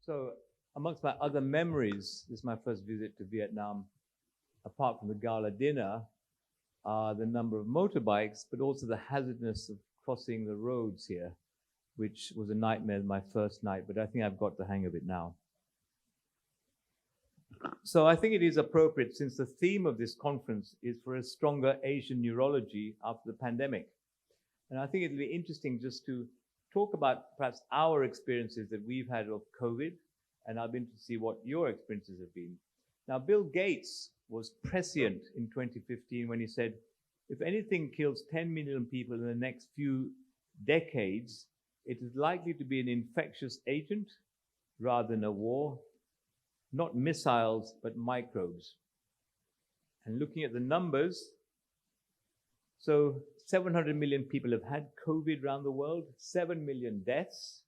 So amongst my other memories, this is my first visit to Vietnam, apart from the gala dinner, are the number of motorbikes, but also the hazardness of crossing the roads here, which was a nightmare my first night, but I think I've got the hang of it now. So I think it is appropriate, since the theme of this conference is for a stronger Asian neurology after the pandemic. And I think it'll be interesting just to talk about perhaps our experiences that we've had of COVID, and I've been to see what your experiences have been. Now, Bill Gates was prescient in 2015 when he said, if anything kills 10 million people in the next few decades, it is likely to be an infectious agent rather than a war, not missiles, but microbes. And looking at the numbers, so 700 million people have had COVID around the world, 7 million deaths.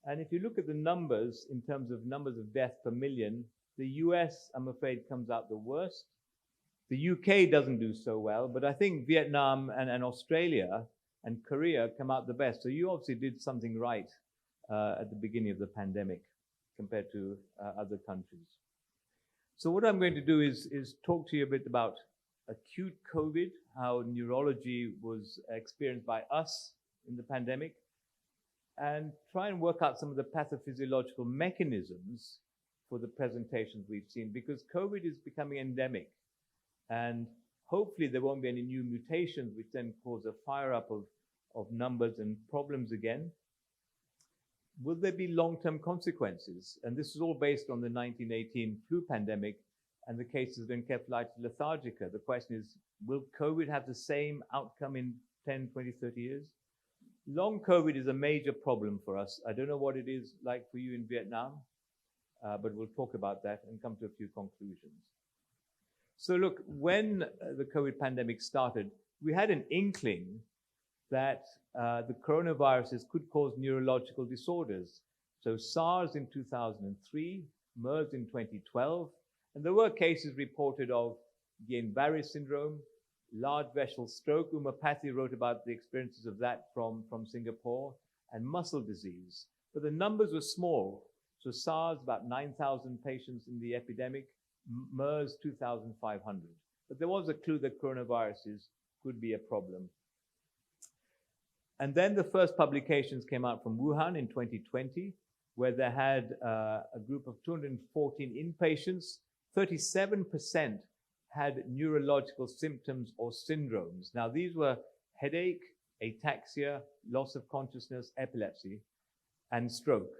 And if you look at the numbers in terms of numbers of deaths per million, the US, I'm afraid, comes out the worst. The UK doesn't do so well, but I think Vietnam and Australia and Korea come out the best. So you obviously did something right at the beginning of the pandemic compared to other countries. So what I'm going to do is talk to you a bit about acute COVID, how neurology was experienced by us in the pandemic, and try and work out some of the pathophysiological mechanisms for the presentations we've seen, because COVID is becoming endemic, and hopefully there won't be any new mutations which then cause a fire up of numbers and problems again. Will there be long-term consequences? And this is all based on the 1918 flu pandemic and the cases of encephalitis lethargica. The question is, will COVID have the same outcome in 10, 20, 30 years? Long COVID is a major problem for us. I don't know what it is like for you in Vietnam, but we'll talk about that and come to a few conclusions. So look, when the COVID pandemic started, we had an inkling that the coronaviruses could cause neurological disorders. So SARS in 2003, MERS in 2012, and there were cases reported of Guillain-Barré syndrome, large vessel stroke. Uma Pathy wrote about the experiences of that from Singapore, and muscle disease. But the numbers were small. So SARS, about 9,000 patients in the epidemic, MERS, 2,500. But there was a clue that coronaviruses could be a problem. And then the first publications came out from Wuhan in 2020, where they had a group of 214 inpatients. 37% had neurological symptoms or syndromes. Now, these were headache, ataxia, loss of consciousness, epilepsy, and stroke.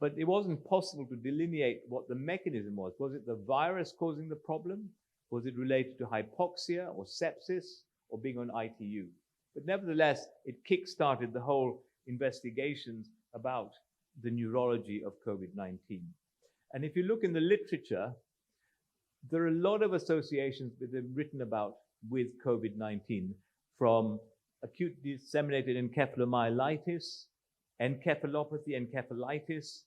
But it wasn't possible to delineate what the mechanism was. Was it the virus causing the problem? Was it related to hypoxia or sepsis or being on ITU? But nevertheless, it kick-started the whole investigations about the neurology of COVID-19. And if you look in the literature, there are a lot of associations that have been written about with COVID-19, from acute disseminated encephalomyelitis, encephalopathy, encephalitis,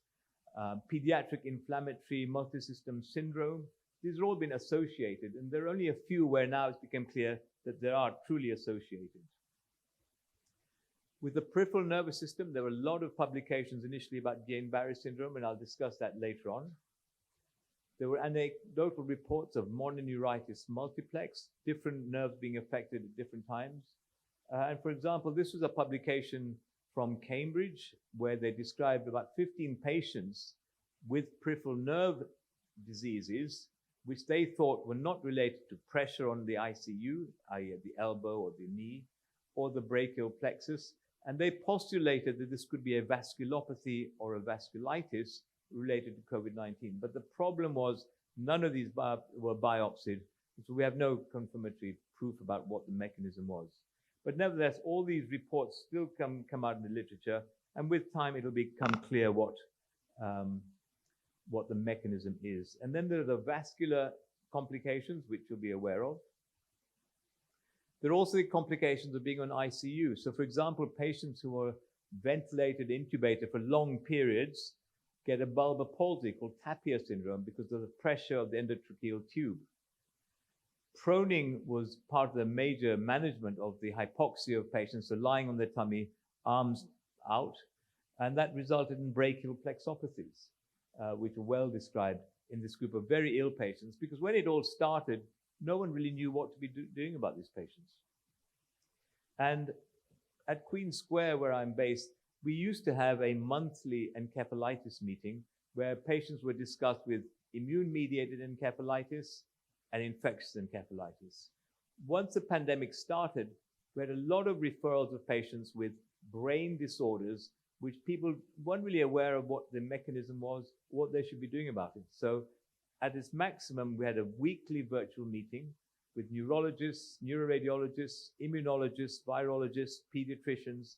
pediatric inflammatory multisystem syndrome. These have all been associated, and there are only a few where now it's become clear that they are truly associated. With the peripheral nervous system, there were a lot of publications initially about Guillain-Barré syndrome, and I'll discuss that later on. There were anecdotal reports of mononeuritis multiplex, different nerves being affected at different times. And for example, this was a publication from Cambridge where they described about 15 patients with peripheral nerve diseases, which they thought were not related to pressure on the ICU, i.e. at the elbow or the knee, or the brachial plexus. And they postulated that this could be a vasculopathy or a vasculitis related to COVID-19. But the problem was none of these were biopsied, so we have no confirmatory proof about what the mechanism was. But nevertheless, all these reports still come out in the literature, and with time it'll become clear what the mechanism is. And then there are the vascular complications, which you'll be aware of. There are also the complications of being on ICU. So for example, patients who are ventilated, intubated for long periods get a bulbar palsy called Tapir syndrome because of the pressure of the endotracheal tube. Proning was part of the major management of the hypoxia of patients, so lying on their tummy, arms out, and that resulted in brachial plexopathies. which are well described in this group of very ill patients, because when it all started, no one really knew what to be doing about these patients. And at Queen Square, where I'm based, we used to have a monthly encephalitis meeting where patients were discussed with immune-mediated encephalitis and infectious encephalitis. Once the pandemic started, we had a lot of referrals of patients with brain disorders, which people weren't really aware of what the mechanism was, what they should be doing about it. So at its maximum, we had a weekly virtual meeting with neurologists, neuroradiologists, immunologists, virologists, pediatricians,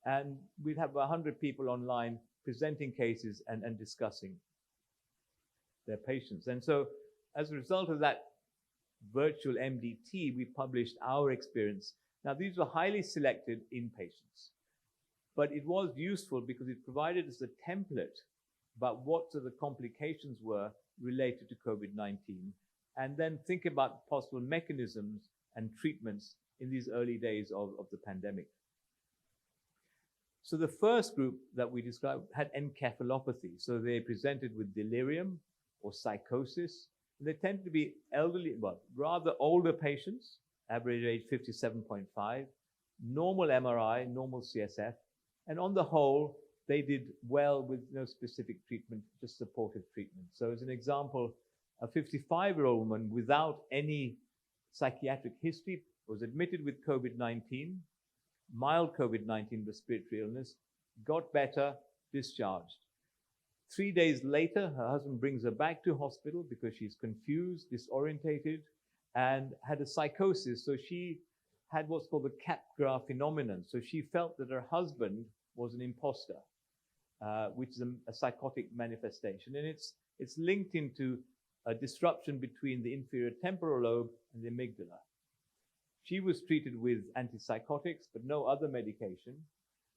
and we'd have 100 people online presenting cases and discussing their patients. And so as a result of that virtual MDT, we published our experience. Now, these were highly selected inpatients, but it was useful because it provided us a template about what the complications were related to COVID-19, and then think about possible mechanisms and treatments in these early days of the pandemic. So the first group that we described had encephalopathy. So they presented with delirium or psychosis. And they tend to be elderly, well, rather older patients, average age 57.5, normal MRI, normal CSF, and on the whole, they did well with no specific treatment, just supportive treatment. So as an example, a 55-year-old woman without any psychiatric history was admitted with COVID-19, mild COVID-19 respiratory illness, got better, discharged. 3 days later, her husband brings her back to hospital because she's confused, disorientated, and had a psychosis. So she had what's called the Capgras phenomenon. So she felt that her husband was an imposter, which is a psychotic manifestation. And it's linked into a disruption between the inferior temporal lobe and the amygdala. She was treated with antipsychotics, but no other medication,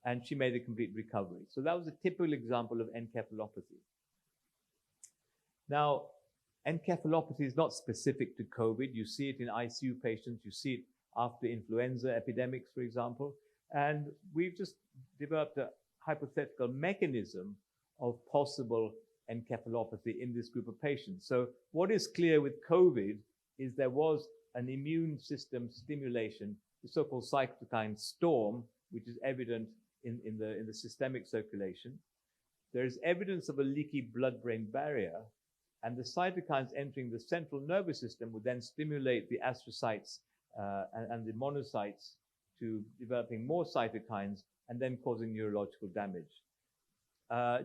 and she made a complete recovery. So that was a typical example of encephalopathy. Now, encephalopathy is not specific to COVID. You see it in ICU patients. You see it after influenza epidemics, for example. And we've just developed a hypothetical mechanism of possible encephalopathy in this group of patients. So what is clear with COVID is there was an immune system stimulation, the so-called cytokine storm, which is evident in the systemic circulation. There is evidence of a leaky blood-brain barrier, and the cytokines entering the central nervous system would then stimulate the astrocytes and the monocytes to developing more cytokines and then causing neurological damage.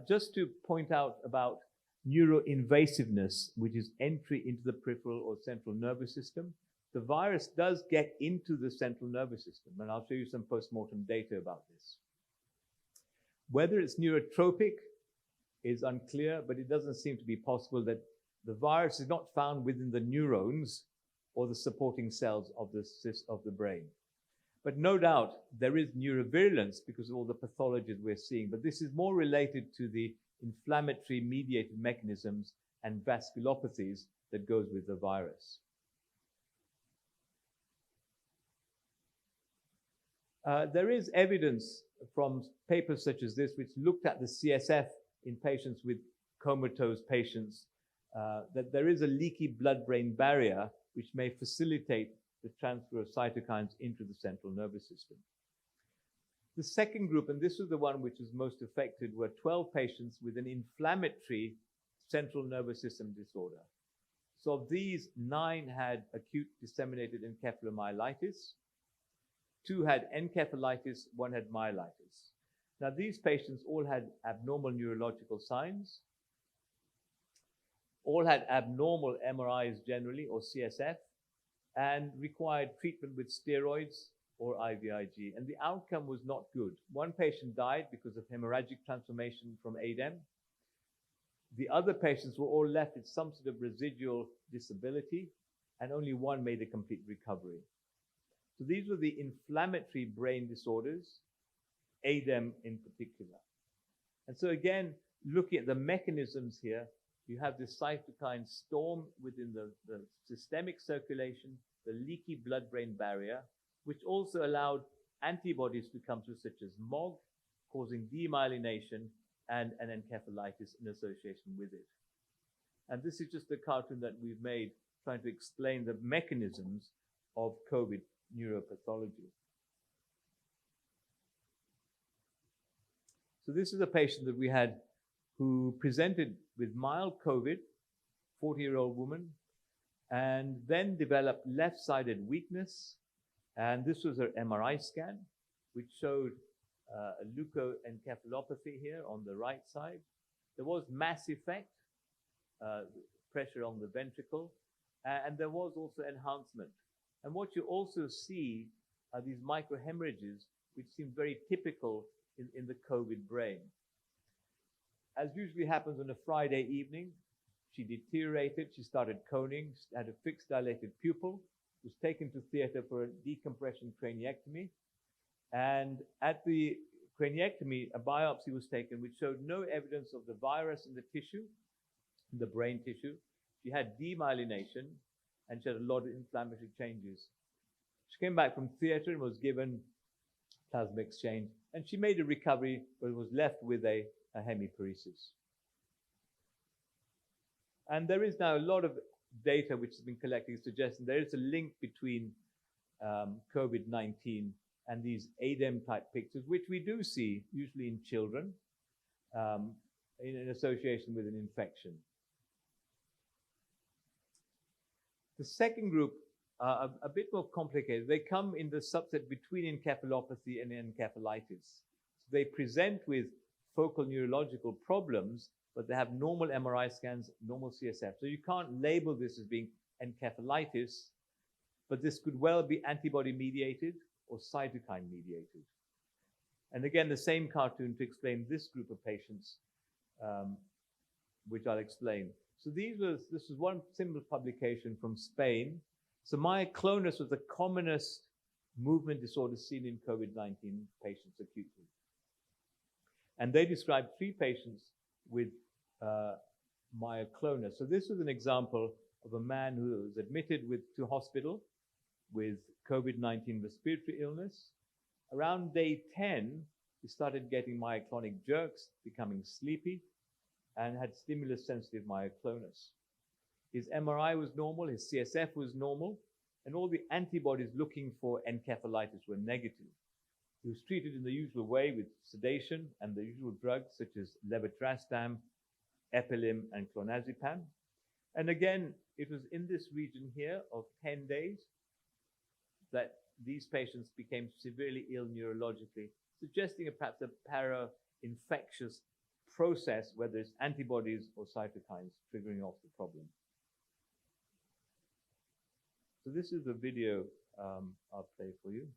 Just to point out about neuroinvasiveness, which is entry into the peripheral or central nervous system, the virus does get into the central nervous system, and I'll show you some post-mortem data about this. Whether it's neurotropic is unclear, but it doesn't seem to be possible that the virus is not found within the neurons or the supporting cells of the brain. But no doubt there is neurovirulence because of all the pathologies we're seeing, but this is more related to the inflammatory mediated mechanisms and vasculopathies that goes with the virus. There is evidence from papers such as this, which looked at the CSF in patients with comatose patients, that there is a leaky blood-brain barrier which may facilitate the transfer of cytokines into the central nervous system. The second group, and this was the one which was most affected, were 12 patients with an inflammatory central nervous system disorder. So of these, 9 had acute disseminated encephalomyelitis, 2 had encephalitis, 1 had myelitis. Now these patients all had abnormal neurological signs, all had abnormal MRIs generally or CSF, and required treatment with steroids or IVIG. And the outcome was not good. 1 patient died because of hemorrhagic transformation from ADEM. The other patients were all left with some sort of residual disability, and only 1 made a complete recovery. So these were the inflammatory brain disorders, ADEM in particular. And so again, looking at the mechanisms here, you have this cytokine storm within the systemic circulation, the leaky blood-brain barrier, which also allowed antibodies to come through, such as MOG, causing demyelination and an encephalitis in association with it. And this is just a cartoon that we've made trying to explain the mechanisms of COVID neuropathology. So this is a patient that we had who presented with mild COVID, 40-year-old woman, and then developed left-sided weakness. And this was her MRI scan, which showed a leukoencephalopathy here on the right side. There was mass effect, pressure on the ventricle, and there was also enhancement. And what you also see are these microhemorrhages, which seem very typical in the COVID brain. As usually happens on a Friday evening, she deteriorated, she started coning, she had a fixed dilated pupil, was taken to theater for a decompression craniectomy. And at the craniectomy, a biopsy was taken which showed no evidence of the virus in the tissue, in the brain tissue. She had demyelination and she had a lot of inflammatory changes. She came back from theater and was given plasma exchange, and she made a recovery but was left with a hemiparesis. And there is now a lot of data which has been collected suggesting there is a link between COVID-19 and these ADEM-type pictures, which we do see usually in children in an association with an infection. The second group are a bit more complicated. They come in the subset between encephalopathy and encephalitis. So they present with focal neurological problems, but they have normal MRI scans, normal CSF. So you can't label this as being encephalitis, but this could well be antibody-mediated or cytokine-mediated. And again, the same cartoon to explain this group of patients, which I'll explain. So this was one simple publication from Spain. So myoclonus was the commonest movement disorder seen in COVID-19 patients acutely. And they described 3 patients with myoclonus. So this was an example of a man who was admitted to hospital with COVID-19 respiratory illness. Around day 10, he started getting myoclonic jerks, becoming sleepy, and had stimulus-sensitive myoclonus. His MRI was normal, his CSF was normal, and all the antibodies looking for encephalitis were negative. He was treated in the usual way with sedation and the usual drugs such as levetiracetam, epilim, and clonazepam. And again, it was in this region here of 10 days that these patients became severely ill neurologically, suggesting perhaps a para-infectious process, whether it's antibodies or cytokines triggering off the problem. So this is the video I'll play for you.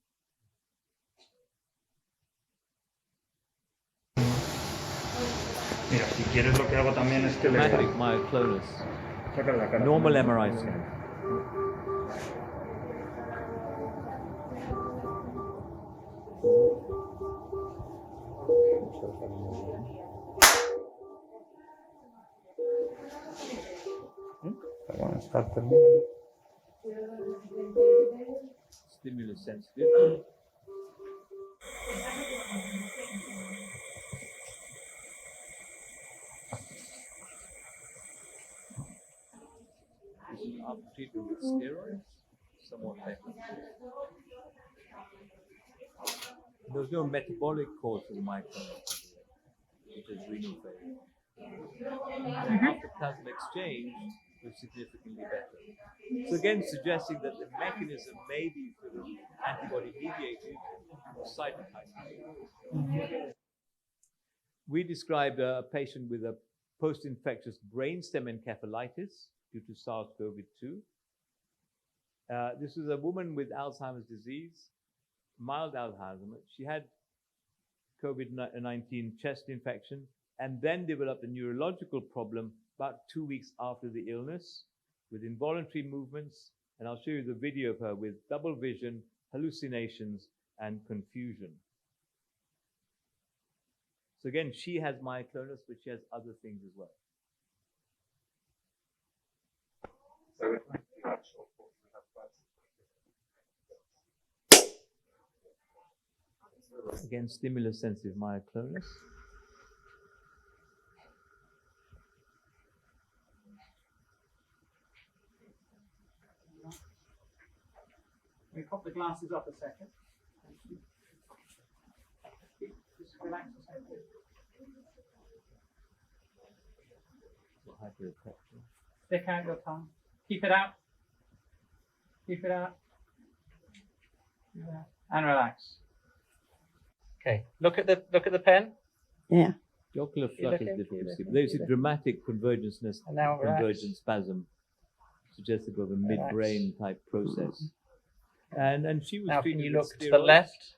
Mira, si quieres lo que hago también es que Schematic myoclonus, saca la cara. normal MRI scan. Bueno, está terminado. Stimulus sensitive. This is after treatment with steroids, somewhat better. There was no metabolic cause for the myoclonus, which is renal failure. After plasma exchange, it was significantly better. So again, suggesting that the mechanism may be sort of antibody-mediated or cytokine. We described a patient with a post-infectious brainstem encephalitis due to SARS-CoV-2. This is a woman with Alzheimer's disease, mild Alzheimer's. She had COVID-19 chest infection and then developed a neurological problem about 2 weeks after the illness with involuntary movements. And I'll show you the video of her with double vision, hallucinations, and confusion. So again, she has myoclonus, but she has other things as well. Again, stimulus-sensitive myoclonus. Let me pop the glasses off a second. Just relax a second. Stick out your tongue. Keep it out. Keep it out. Keep it out. And relax. Okay. Look at the pen. Yeah. The ocular You're flush is looking, difficult you're to see. looking, But there's a you're dramatic convergence And now relax. convergent spasm, suggestive of a Relax. midbrain type process. And she was Now can treated you with look to the steroids left?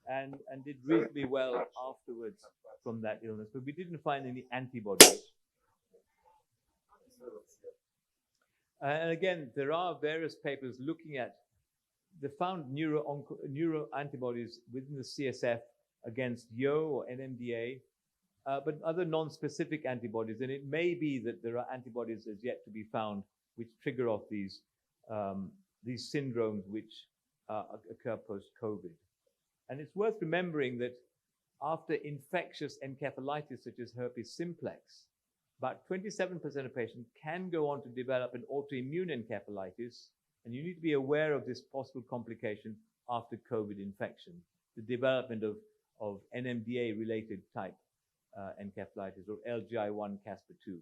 and did reasonably well afterwards from that illness, but we didn't find any antibodies. And again, there are various papers looking at, they found neuro antibodies within the CSF against YO or NMDA, but other non-specific antibodies. And it may be that there are antibodies as yet to be found which trigger off these syndromes which occur post-COVID. And it's worth remembering that after infectious encephalitis such as herpes simplex, about 27% of patients can go on to develop an autoimmune encephalitis, and you need to be aware of this possible complication after COVID infection, the development of NMDA-related type encephalitis or LGI1 Caspar-2.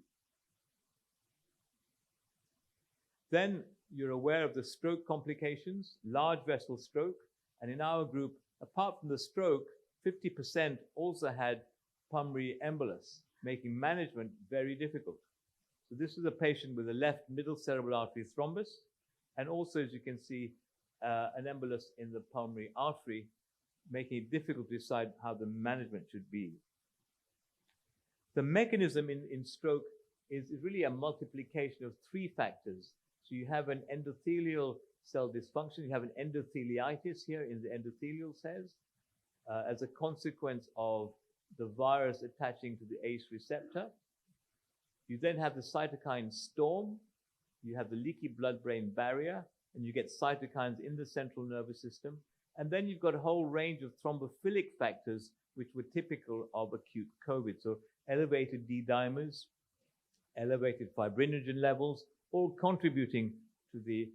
Then you're aware of the stroke complications, large vessel stroke, and in our group, apart from the stroke, 50% also had pulmonary embolus, making management very difficult. So this is a patient with a left middle cerebral artery thrombus, and also, as you can see, an embolus in the pulmonary artery, making it difficult to decide how the management should be. The mechanism in stroke is really a multiplication of three factors. So you have an endothelial cell dysfunction, you have an endotheliitis here in the endothelial cells as a consequence of the virus attaching to the ACE receptor. You then have the cytokine storm, you have the leaky blood-brain barrier, and you get cytokines in the central nervous system. And then you've got a whole range of thrombophilic factors which were typical of acute COVID. So elevated D dimers, elevated fibrinogen levels, all contributing to the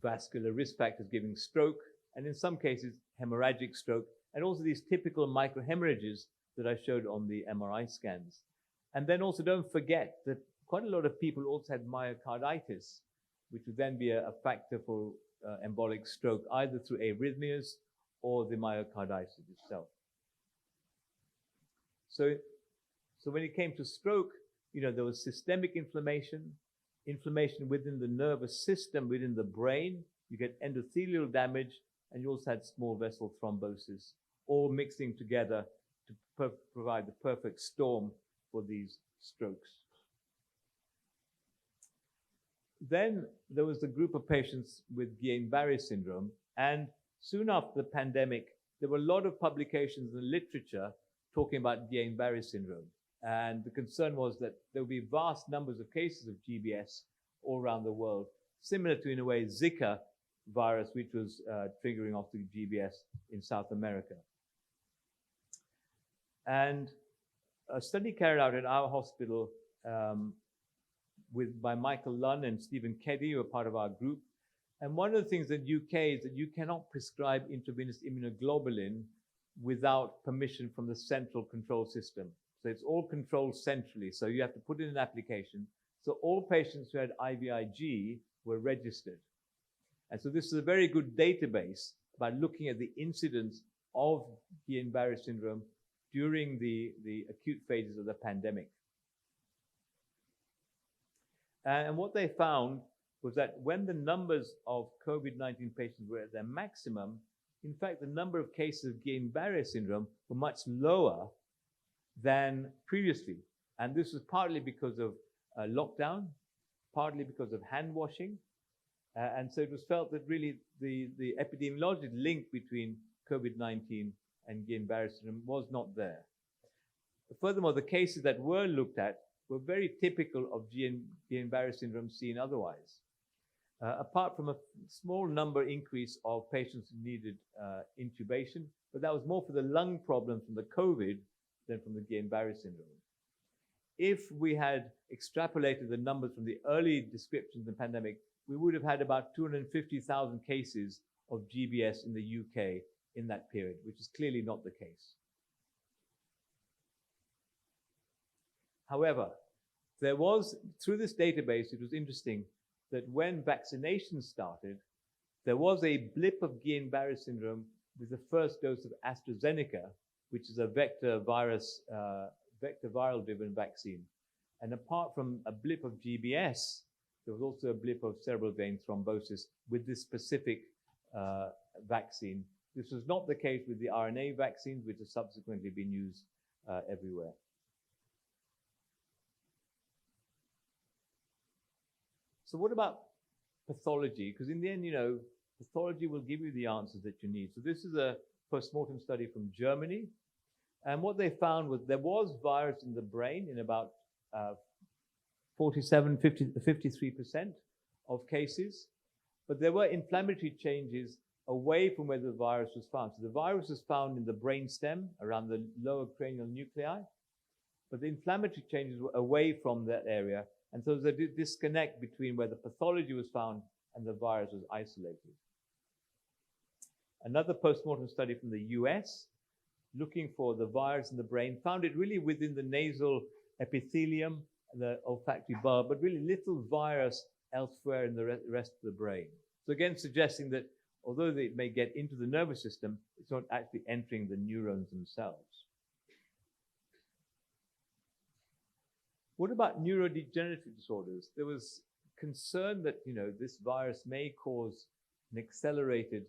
vascular risk factors giving stroke, and in some cases, hemorrhagic stroke, and also these typical microhemorrhages that I showed on the MRI scans. And then also don't forget that quite a lot of people also had myocarditis, which would then be a factor for embolic stroke, either through arrhythmias or the myocarditis itself. So when it came to stroke, there was systemic inflammation within the nervous system, within the brain. You get endothelial damage, and you also had small vessel thrombosis, all mixing together to provide the perfect storm for these strokes. Then there was the group of patients with Guillain-Barré syndrome, and soon after the pandemic, there were a lot of publications in the literature talking about Guillain-Barré syndrome. And the concern was that there would be vast numbers of cases of GBS all around the world, similar to, in a way, Zika virus, which was triggering off the GBS in South America. And a study carried out at our hospital by Michael Lunn and Stephen Keddy, who are part of our group. And one of the things in the UK is that you cannot prescribe intravenous immunoglobulin without permission from the central control system. So it's all controlled centrally. So you have to put in an application. So all patients who had IVIG were registered. And so this is a very good database about looking at the incidence of Guillain-Barré syndrome during the acute phases of the pandemic. And what they found was that when the numbers of COVID-19 patients were at their maximum, in fact, the number of cases of Guillain-Barré syndrome were much lower than previously. And this was partly because of lockdown, partly because of hand washing. And so it was felt that really the epidemiologic link between COVID-19 and Guillain-Barré syndrome was not there. Furthermore, the cases that were looked at were very typical of Guillain-Barré syndrome seen otherwise. Apart from a small number increase of patients who needed intubation, but that was more for the lung problem from the COVID than from the Guillain-Barré syndrome. If we had extrapolated the numbers from the early descriptions of the pandemic we would have had about 250,000 cases of GBS in the UK in that period, which is clearly not the case. However, there was, through this database, it was interesting that when vaccinations started, there was a blip of Guillain-Barré syndrome with the first dose of AstraZeneca, which is a vector viral-driven vaccine. And apart from a blip of GBS, there was also a blip of cerebral vein thrombosis with this specific vaccine. This was not the case with the RNA vaccines, which have subsequently been used everywhere. So what about pathology? Because in the end, you know, pathology will give you the answers that you need. So this is a post-mortem study from Germany. And what they found was there was virus in the brain in about 53% of cases, but there were inflammatory changes away from where the virus was found. So the virus was found in the brain stem around the lower cranial nuclei, but the inflammatory changes were away from that area. And so there's a disconnect between where the pathology was found and the virus was isolated. Another post-mortem study from the US, looking for the virus in the brain, found it really within the nasal epithelium, the olfactory bulb, but really little virus elsewhere in the rest of the brain. So again, suggesting that although it may get into the nervous system, it's not actually entering the neurons themselves. What about neurodegenerative disorders? There was concern that, you know, this virus may cause an accelerated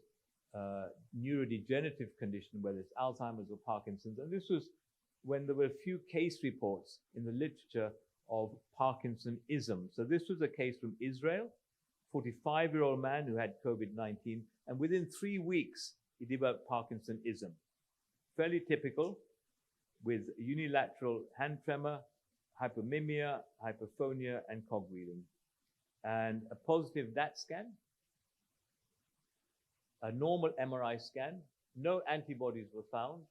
neurodegenerative condition, whether it's Alzheimer's or Parkinson's. And this was when there were a few case reports in the literature of Parkinsonism. So this was a case from Israel, 45-year-old man who had COVID-19, and within 3 weeks, he developed Parkinsonism. Fairly typical, with unilateral hand tremor, hypomimia, hypophonia, and cogwheeling. And a positive DAT scan, a normal MRI scan, no antibodies were found,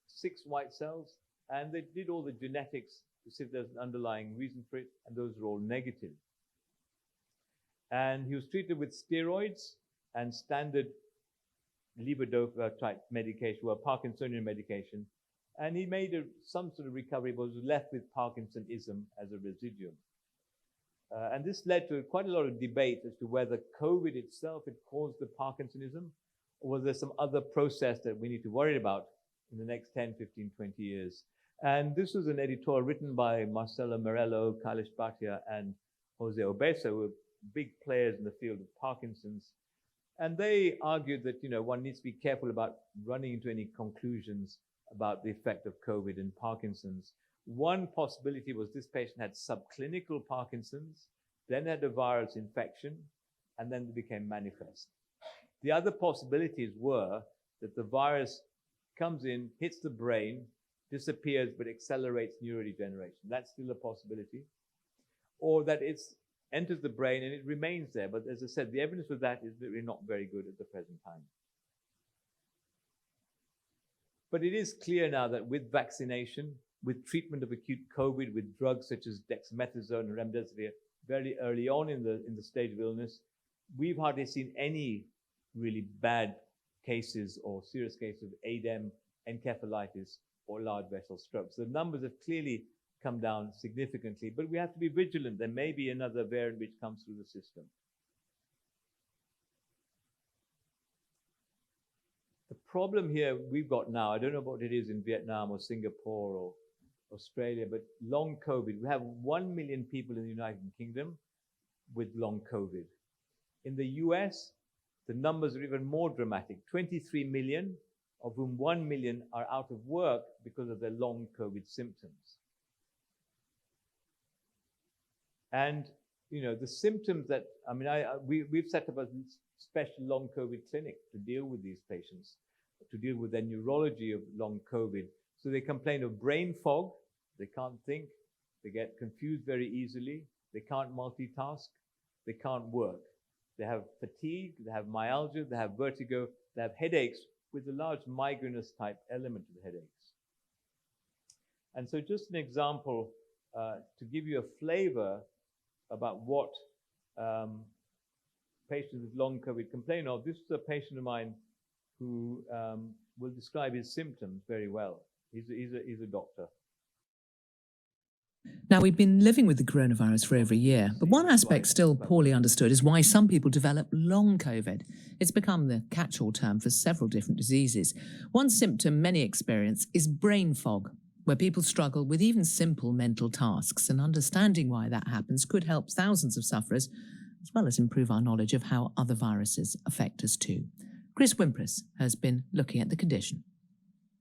6 white cells, and they did all the genetics to see if there's an underlying reason for it, and those were all negative. And he was treated with steroids and standard levodopa type medication, or Parkinsonian medication, and he made some sort of recovery, but was left with Parkinsonism as a residuum. And this led to quite a lot of debate as to whether COVID itself had caused the Parkinsonism, or was there some other process that we need to worry about in the next 10, 15, 20 years. And this was an editorial written by Marcelo Morello, Kailash Bhatia, and Jose Obeso, who were big players in the field of Parkinson's. And they argued that, you know, one needs to be careful about running into any conclusions about the effect of COVID and Parkinson's. One possibility was this patient had subclinical Parkinson's, then had a virus infection, and then it became manifest. The other possibilities were that the virus comes in, hits the brain, disappears, but accelerates neurodegeneration. That's still a possibility. Or that it enters the brain and it remains there. But as I said, the evidence for that is really not very good at the present time. But it is clear now that with vaccination, with treatment of acute COVID, with drugs such as dexamethasone and remdesivir, very early on in the stage of illness, we've hardly seen any really bad cases or serious cases of ADEM, encephalitis, or large vessel strokes. The numbers have clearly come down significantly, but we have to be vigilant. There may be another variant which comes through the system. The problem here we've got now, I don't know what it is in Vietnam or Singapore or Australia, but long COVID. We have 1 million people in the United Kingdom with long COVID. In the US, the numbers are even more dramatic. 23 million, of whom 1 million are out of work because of their long COVID symptoms. And, you know, the symptoms that, I mean, we've set up a special long COVID clinic to deal with these patients, to deal with their neurology of long COVID. So they complain of brain fog, they can't think, they get confused very easily, they can't multitask, they can't work. They have fatigue, they have myalgia, they have vertigo, they have headaches with a large migrainous type element to the headaches. And so just an example to give you a flavor about what patients with long COVID complain of. This is a patient of mine who will describe his symptoms very well. He's a doctor. Now, we've been living with the coronavirus for over a year, but one aspect still poorly understood is why some people develop long COVID. It's become the catch-all term for several different diseases. One symptom many experience is brain fog, where people struggle with even simple mental tasks, and understanding why that happens could help thousands of sufferers, as well as improve our knowledge of how other viruses affect us too. Chris Wimpress has been looking at the condition.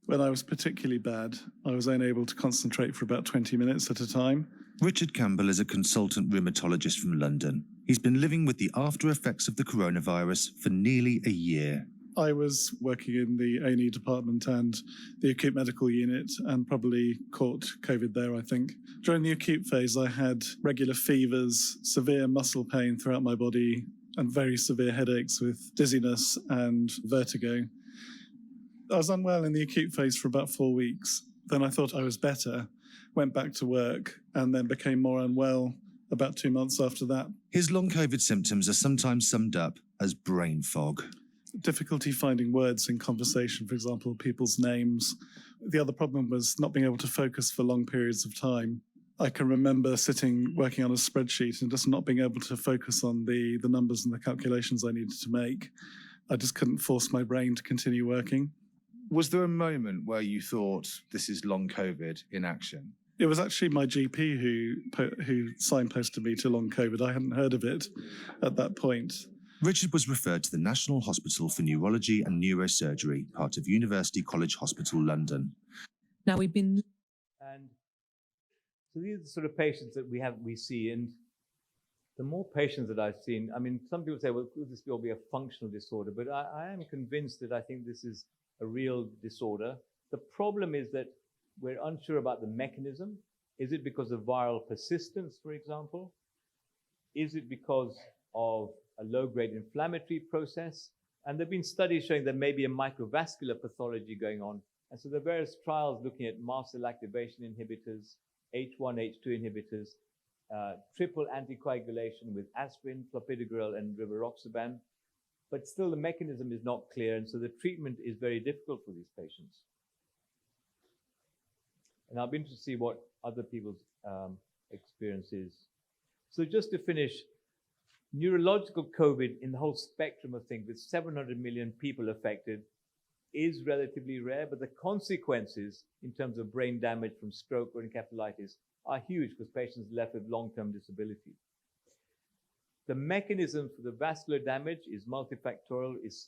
When I was particularly bad, I was unable to concentrate for about 20 minutes at a time. Richard Campbell is a consultant rheumatologist from London. He's been living with the after effects of the coronavirus for nearly a year. I was working in the A&E department and the acute medical unit and probably caught COVID there, I think. During the acute phase, I had regular fevers, severe muscle pain throughout my body, and very severe headaches with dizziness and vertigo. I was unwell in the acute phase for about 4 weeks. Then I thought I was better, went back to work, and then became more unwell about 2 months after that. His long COVID symptoms are sometimes summed up as brain fog. Difficulty finding words in conversation, for example, people's names. The other problem was not being able to focus for long periods of time. I can remember sitting working on a spreadsheet and just not being able to focus on the numbers and the calculations I needed to make. I just couldn't force my brain to continue working. Was there a moment where you thought, this is long COVID in action? It was actually my GP who signposted me to long COVID. I hadn't heard of it at that point. Richard was referred to the National Hospital for Neurology and Neurosurgery, part of University College Hospital, London. Now, we've been... And so these are the sort of patients that we see, and the more patients that I've seen, I mean, some people say, well, could this all be a functional disorder? But I am convinced that I think this is a real disorder. The problem is that we're unsure about the mechanism. Is it because of viral persistence, for example? Is it because of a low-grade inflammatory process? And there have been studies showing there may be a microvascular pathology going on. And so there are various trials looking at mast cell activation inhibitors, H1, H2 inhibitors, triple anticoagulation with aspirin, clopidogrel, and rivaroxaban. But still the mechanism is not clear, and so the treatment is very difficult for these patients. And I'll be interested to see what other people's experience is. So just to finish, neurological COVID in the whole spectrum of things, with 700 million people affected, is relatively rare, but the consequences in terms of brain damage from stroke or encephalitis are huge because patients are left with long-term disability. The mechanism for the vascular damage is multifactorial, is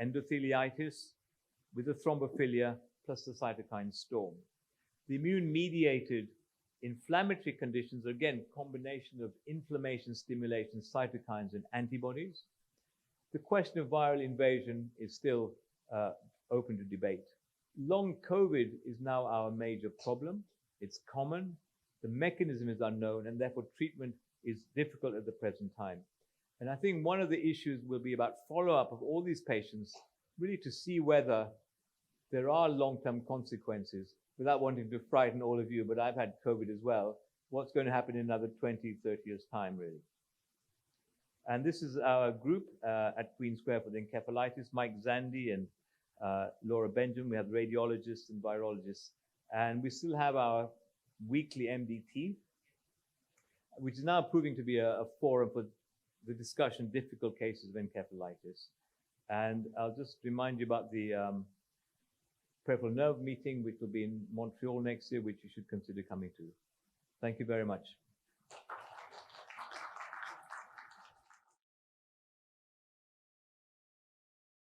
endotheliitis with the thrombophilia plus the cytokine storm. The immune-mediated inflammatory conditions are, again, combination of inflammation, stimulation, cytokines, and antibodies. The question of viral invasion is still open to debate. Long COVID is now our major problem. It's common. The mechanism is unknown, and therefore treatment is difficult at the present time. And I think one of the issues will be about follow-up of all these patients, really to see whether there are long-term consequences, without wanting to frighten all of you, but I've had COVID as well. What's going to happen in another 20, 30 years' time, really? And this is our group at Queen Square for the encephalitis, Mike Zandi and Laura Benjamin. We have radiologists and virologists. And we still have our weekly MDT, which is now proving to be a forum for the discussion of difficult cases of encephalitis. And I'll just remind you about the peripheral nerve meeting, which will be in Montreal next year, which you should consider coming to. Thank you very much.